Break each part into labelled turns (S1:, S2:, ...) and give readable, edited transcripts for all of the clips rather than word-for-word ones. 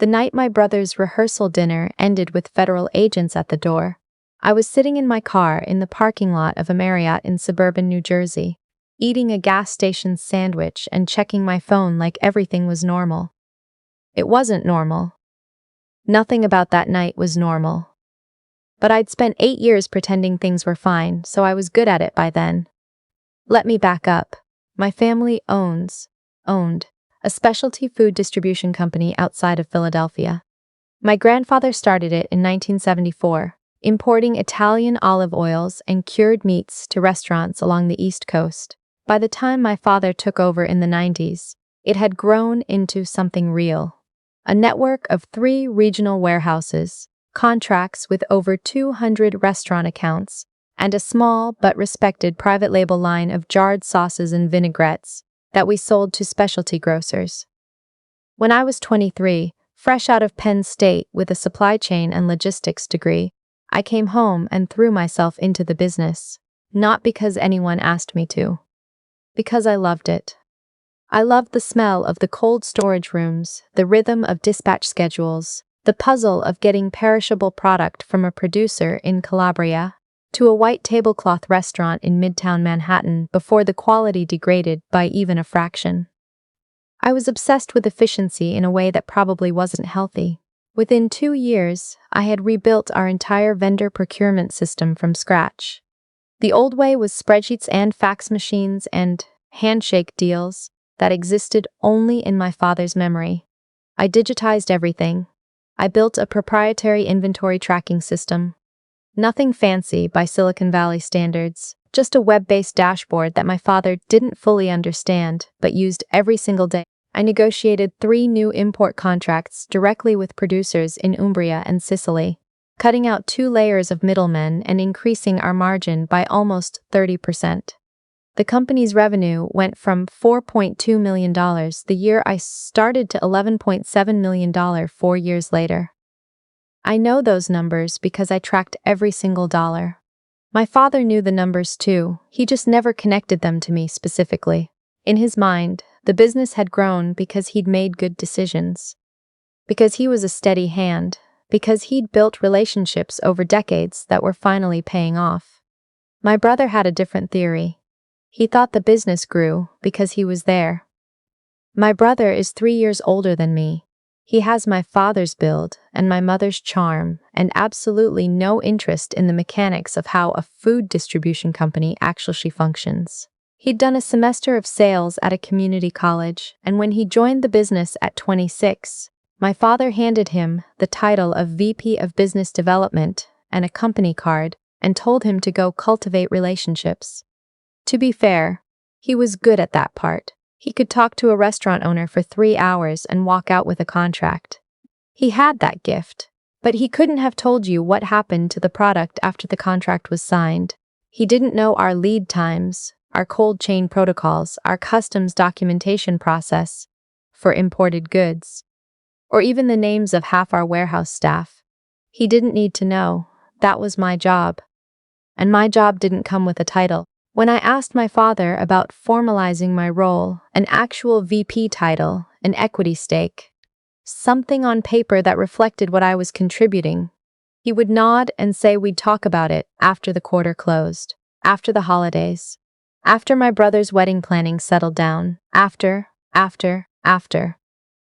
S1: The night my brother's rehearsal dinner ended with federal agents at the door, I was sitting in my car in the parking lot of a Marriott in suburban New Jersey, eating a gas station sandwich and checking my phone like everything was normal. It wasn't normal. Nothing about that night was normal. But I'd spent 8 years pretending things were fine, so I was good at it by then. Let me back up. My family owned a specialty food distribution company outside of Philadelphia. My grandfather started it in 1974, importing Italian olive oils and cured meats to restaurants along the East Coast. By the time my father took over in the 90s, it had grown into something real. A network of 3 regional warehouses, contracts with over 200 restaurant accounts, and a small but respected private label line of jarred sauces and vinaigrettes that we sold to specialty grocers. When I was 23, fresh out of Penn State with a supply chain and logistics degree, I came home and threw myself into the business, not because anyone asked me to, because I loved it. I loved the smell of the cold storage rooms, the rhythm of dispatch schedules, the puzzle of getting perishable product from a producer in Calabria to a white tablecloth restaurant in Midtown Manhattan before the quality degraded by even a fraction. I was obsessed with efficiency in a way that probably wasn't healthy. Within 2 years, I had rebuilt our entire vendor procurement system from scratch. The old way was spreadsheets and fax machines and handshake deals that existed only in my father's memory. I digitized everything. I built a proprietary inventory tracking system. Nothing fancy by Silicon Valley standards, just a web-based dashboard that my father didn't fully understand but used every single day. I negotiated 3 new import contracts directly with producers in Umbria and Sicily, cutting out 2 layers of middlemen and increasing our margin by almost 30%. The company's revenue went from $4.2 million the year I started to $11.7 million 4 years later. I know those numbers because I tracked every single dollar. My father knew the numbers too, he just never connected them to me specifically. In his mind, the business had grown because he'd made good decisions. Because he was a steady hand. Because he'd built relationships over decades that were finally paying off. My brother had a different theory. He thought the business grew because he was there. My brother is 3 years older than me. He has my father's build and my mother's charm and absolutely no interest in the mechanics of how a food distribution company actually functions. He'd done a semester of sales at a community college, and when he joined the business at 26, my father handed him the title of VP of Business Development and a company card and told him to go cultivate relationships. To be fair, he was good at that part. He could talk to a restaurant owner for 3 hours and walk out with a contract. He had that gift, but he couldn't have told you what happened to the product after the contract was signed. He didn't know our lead times, our cold chain protocols, our customs documentation process for imported goods, or even the names of half our warehouse staff. He didn't need to know. That was my job. And my job didn't come with a title. When I asked my father about formalizing my role, an actual VP title, an equity stake, something on paper that reflected what I was contributing, he would nod and say we'd talk about it after the quarter closed, after the holidays, after my brother's wedding planning settled down, after.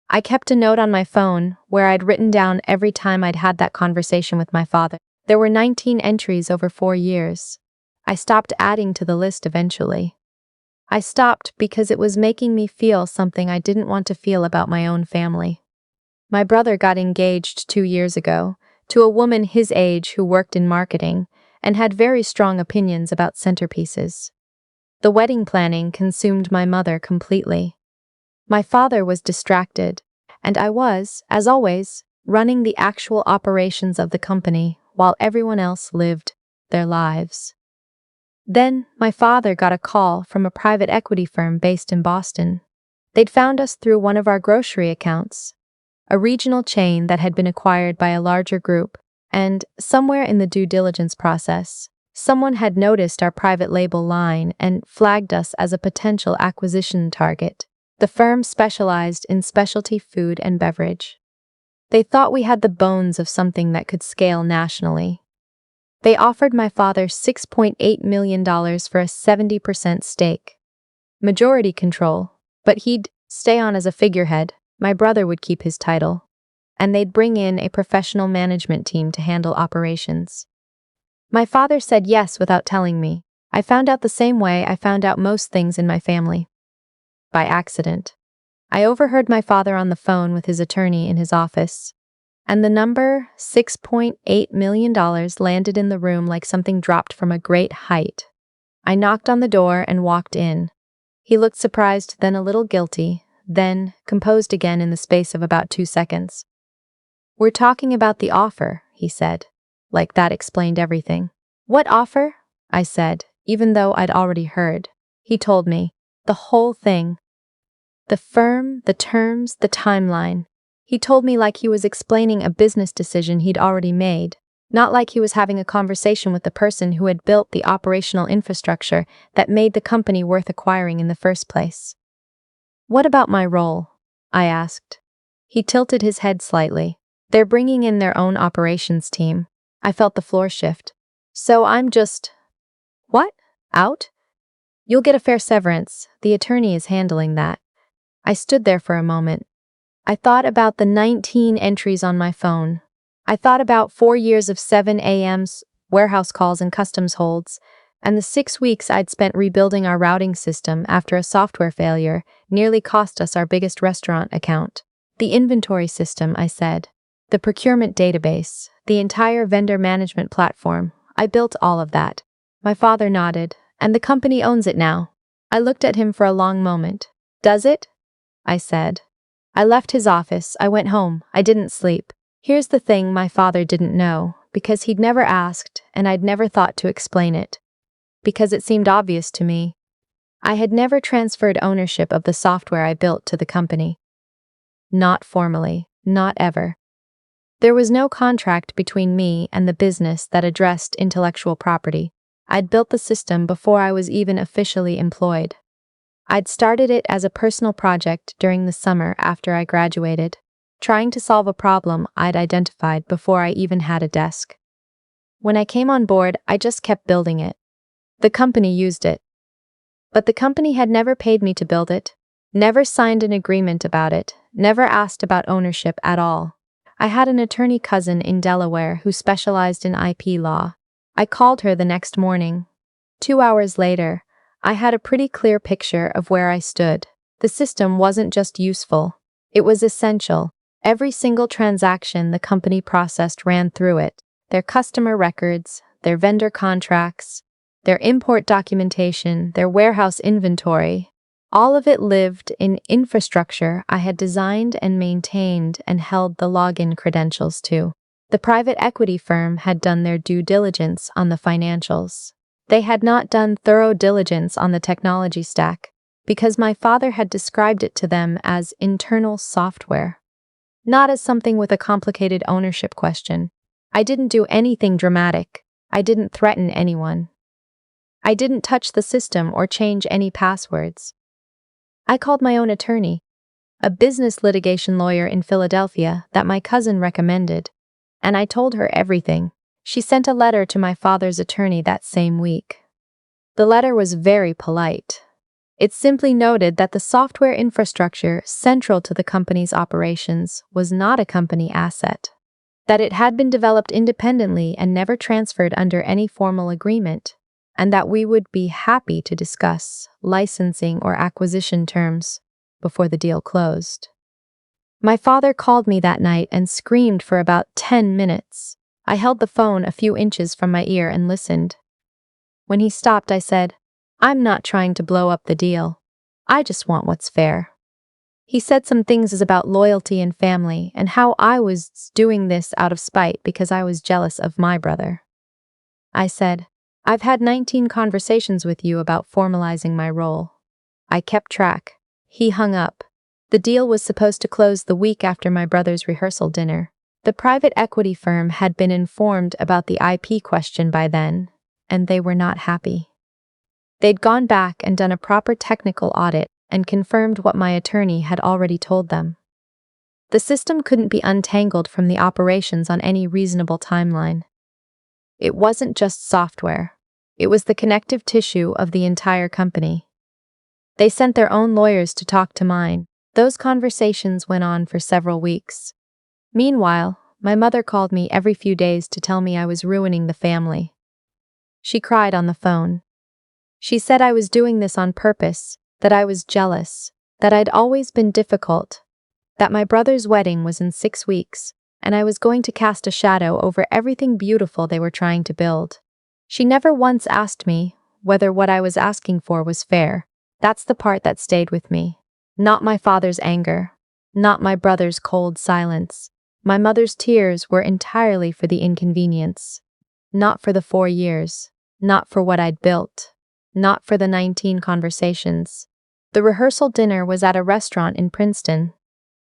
S1: I kept a note on my phone where I'd written down every time I'd had that conversation with my father. There were 19 entries over 4 years. I stopped adding to the list eventually. I stopped because it was making me feel something I didn't want to feel about my own family. My brother got engaged 2 years ago to a woman his age who worked in marketing and had very strong opinions about centerpieces. The wedding planning consumed my mother completely. My father was distracted, and I was, as always, running the actual operations of the company while everyone else lived their lives. Then, my father got a call from a private equity firm based in Boston. They'd found us through one of our grocery accounts, a regional chain that had been acquired by a larger group, and, somewhere in the due diligence process, someone had noticed our private label line and flagged us as a potential acquisition target. The firm specialized in specialty food and beverage. They thought we had the bones of something that could scale nationally. They offered my father $6.8 million for a 70% stake. Majority control, but he'd stay on as a figurehead. My brother would keep his title. And they'd bring in a professional management team to handle operations. My father said yes without telling me. I found out the same way I found out most things in my family. By accident. I overheard my father on the phone with his attorney in his office. And the number $6.8 million landed in the room like something dropped from a great height. I knocked on the door and walked in. He looked surprised, then a little guilty, then composed again in the space of about 2 seconds. "We're talking about the offer," he said. Like that explained everything. "What offer?" I said, even though I'd already heard. He told me. The whole thing. The firm, the terms, the timeline. He told me like he was explaining a business decision he'd already made, not like he was having a conversation with the person who had built the operational infrastructure that made the company worth acquiring in the first place. "What about my role?" I asked. He tilted his head slightly. "They're bringing in their own operations team." I felt the floor shift. "So I'm just... What? Out?" "You'll get a fair severance. The attorney is handling that." I stood there for a moment. I thought about the 19 entries on my phone. I thought about 4 years of 7 a.m.s, warehouse calls and customs holds, and the 6 weeks I'd spent rebuilding our routing system after a software failure nearly cost us our biggest restaurant account. The inventory system, I said. The procurement database, the entire vendor management platform. I built all of that. My father nodded, and the company owns it now. I looked at him for a long moment. "Does it?" I said. I left his office. I went home. I didn't sleep. Here's the thing my father didn't know, because he'd never asked, and I'd never thought to explain it. Because it seemed obvious to me. I had never transferred ownership of the software I built to the company. Not formally. Not ever. There was no contract between me and the business that addressed intellectual property. I'd built the system before I was even officially employed. I'd started it as a personal project during the summer after I graduated, trying to solve a problem I'd identified before I even had a desk. When I came on board, I just kept building it. The company used it. But the company had never paid me to build it, never signed an agreement about it, never asked about ownership at all. I had an attorney cousin in Delaware who specialized in IP law. I called her the next morning. 2 hours later, I had a pretty clear picture of where I stood. The system wasn't just useful. It was essential. Every single transaction the company processed ran through it. Their customer records, their vendor contracts, their import documentation, their warehouse inventory. All of it lived in infrastructure I had designed and maintained and held the login credentials to. The private equity firm had done their due diligence on the financials. They had not done thorough diligence on the technology stack, because my father had described it to them as internal software, not as something with a complicated ownership question. I didn't do anything dramatic. I didn't threaten anyone. I didn't touch the system or change any passwords. I called my own attorney, a business litigation lawyer in Philadelphia that my cousin recommended, and I told her everything. She sent a letter to my father's attorney that same week. The letter was very polite. It simply noted that the software infrastructure central to the company's operations was not a company asset, that it had been developed independently and never transferred under any formal agreement, and that we would be happy to discuss licensing or acquisition terms before the deal closed. My father called me that night and screamed for about 10 minutes. I held the phone a few inches from my ear and listened. When he stopped, I said, "I'm not trying to blow up the deal. I just want what's fair." He said some things about loyalty and family and how I was doing this out of spite because I was jealous of my brother. I said, "I've had 19 conversations with you about formalizing my role." I kept track. He hung up. The deal was supposed to close the week after my brother's rehearsal dinner. The private equity firm had been informed about the IP question by then, and they were not happy. They'd gone back and done a proper technical audit and confirmed what my attorney had already told them. The system couldn't be untangled from the operations on any reasonable timeline. It wasn't just software. It was the connective tissue of the entire company. They sent their own lawyers to talk to mine. Those conversations went on for several weeks. Meanwhile, my mother called me every few days to tell me I was ruining the family. She cried on the phone. She said I was doing this on purpose, that I was jealous, that I'd always been difficult, that my brother's wedding was in 6 weeks, and I was going to cast a shadow over everything beautiful they were trying to build. She never once asked me whether what I was asking for was fair. That's the part that stayed with me. Not my father's anger, not my brother's cold silence. My mother's tears were entirely for the inconvenience. Not for the 4 years, not for what I'd built, not for the 19 conversations. The rehearsal dinner was at a restaurant in Princeton,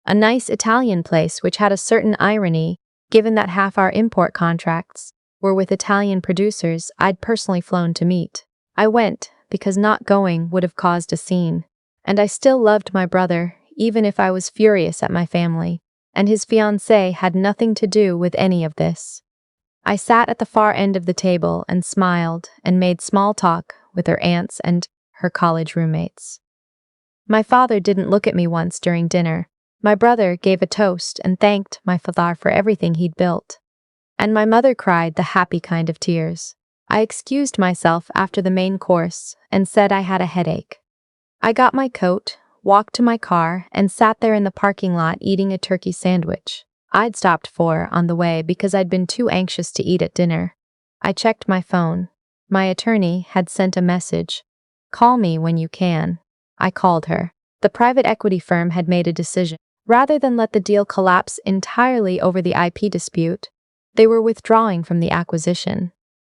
S1: a nice Italian place which had a certain irony, given that half our import contracts were with Italian producers I'd personally flown to meet. I went because not going would have caused a scene, and I still loved my brother, even if I was furious at my family, and his fiancée had nothing to do with any of this. I sat at the far end of the table and smiled and made small talk with her aunts and her college roommates. My father didn't look at me once during dinner. My brother gave a toast and thanked my father for everything he'd built. And my mother cried the happy kind of tears. I excused myself after the main course and said I had a headache. I got my coat, walked to my car, and sat there in the parking lot eating a turkey sandwich I'd stopped for on the way because I'd been too anxious to eat at dinner. I checked my phone. My attorney had sent a message. Call me when you can. I called her. The private equity firm had made a decision. Rather than let the deal collapse entirely over the IP dispute, they were withdrawing from the acquisition.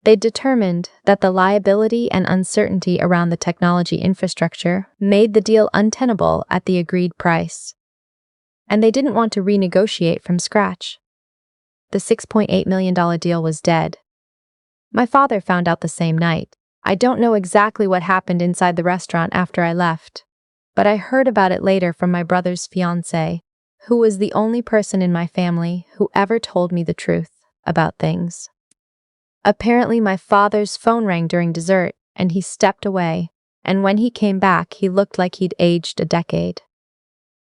S1: They determined that the liability and uncertainty around the technology infrastructure made the deal untenable at the agreed price. And they didn't want to renegotiate from scratch. The $6.8 million deal was dead. My father found out the same night. I don't know exactly what happened inside the restaurant after I left, but I heard about it later from my brother's fiancée, who was the only person in my family who ever told me the truth about things. Apparently, my father's phone rang during dessert, and he stepped away, and when he came back, he looked like he'd aged a decade.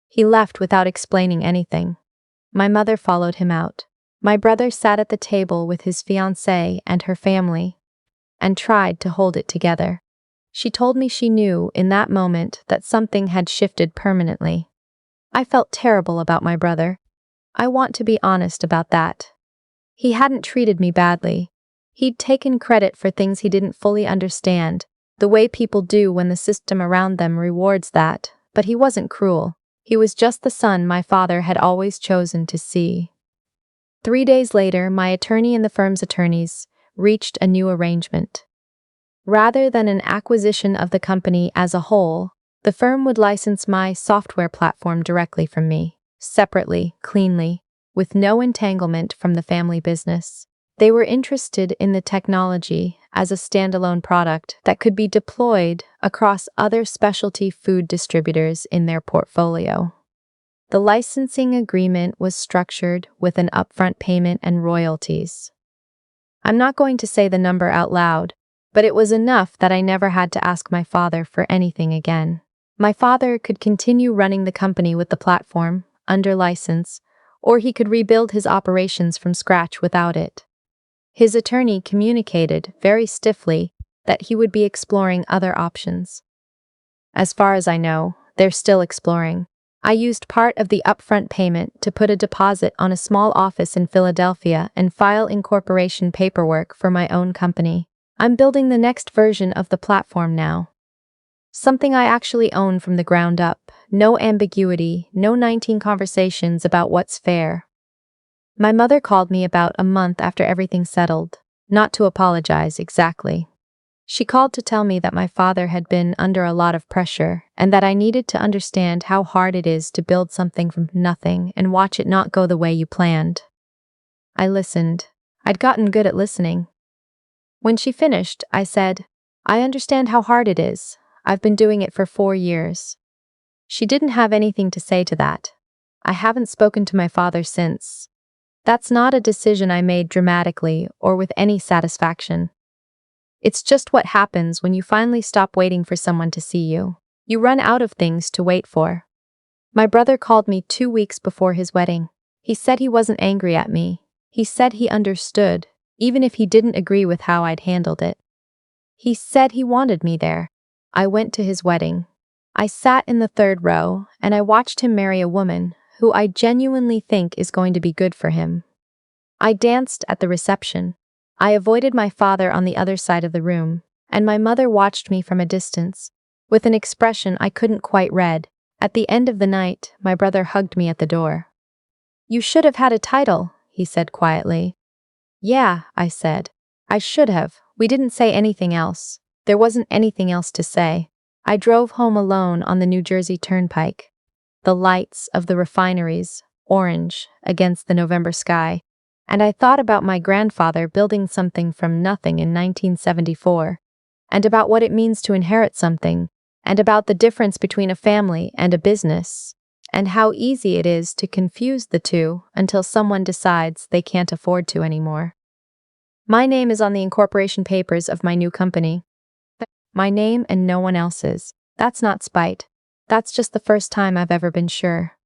S1: He left without explaining anything. My mother followed him out. My brother sat at the table with his fiancée and her family, and tried to hold it together. She told me she knew in that moment that something had shifted permanently. I felt terrible about my brother. I want to be honest about that. He hadn't treated me badly. He'd taken credit for things he didn't fully understand, the way people do when the system around them rewards that, but he wasn't cruel. He was just the son my father had always chosen to see. 3 days later, my attorney and the firm's attorneys reached a new arrangement. Rather than an acquisition of the company as a whole, the firm would license my software platform directly from me, separately, cleanly, with no entanglement from the family business. They were interested in the technology as a standalone product that could be deployed across other specialty food distributors in their portfolio. The licensing agreement was structured with an upfront payment and royalties. I'm not going to say the number out loud, but it was enough that I never had to ask my father for anything again. My father could continue running the company with the platform, under license, or he could rebuild his operations from scratch without it. His attorney communicated, very stiffly, that he would be exploring other options. As far as I know, they're still exploring. I used part of the upfront payment to put a deposit on a small office in Philadelphia and file incorporation paperwork for my own company. I'm building the next version of the platform now. Something I actually own from the ground up. No ambiguity, no 19 conversations about what's fair. My mother called me about a month after everything settled, not to apologize exactly. She called to tell me that my father had been under a lot of pressure and that I needed to understand how hard it is to build something from nothing and watch it not go the way you planned. I listened. I'd gotten good at listening. When she finished, I said, "I understand how hard it is. I've been doing it for 4 years." She didn't have anything to say to that. I haven't spoken to my father since. That's not a decision I made dramatically or with any satisfaction. It's just what happens when you finally stop waiting for someone to see you. You run out of things to wait for. My brother called me 2 weeks before his wedding. He said he wasn't angry at me. He said he understood, even if he didn't agree with how I'd handled it. He said he wanted me there. I went to his wedding. I sat in the third row, and I watched him marry a woman who I genuinely think is going to be good for him. I danced at the reception. I avoided my father on the other side of the room, and my mother watched me from a distance, with an expression I couldn't quite read. At the end of the night, my brother hugged me at the door. "You should have had a title," he said quietly. "Yeah," I said. "I should have. We didn't say anything else. There wasn't anything else to say." I drove home alone on the New Jersey Turnpike. The lights of the refineries, orange, against the November sky. And I thought about my grandfather building something from nothing in 1974, and about what it means to inherit something, and about the difference between a family and a business, and how easy it is to confuse the two until someone decides they can't afford to anymore. My name is on the incorporation papers of my new company. My name and no one else's. That's not spite. That's just the first time I've ever been sure.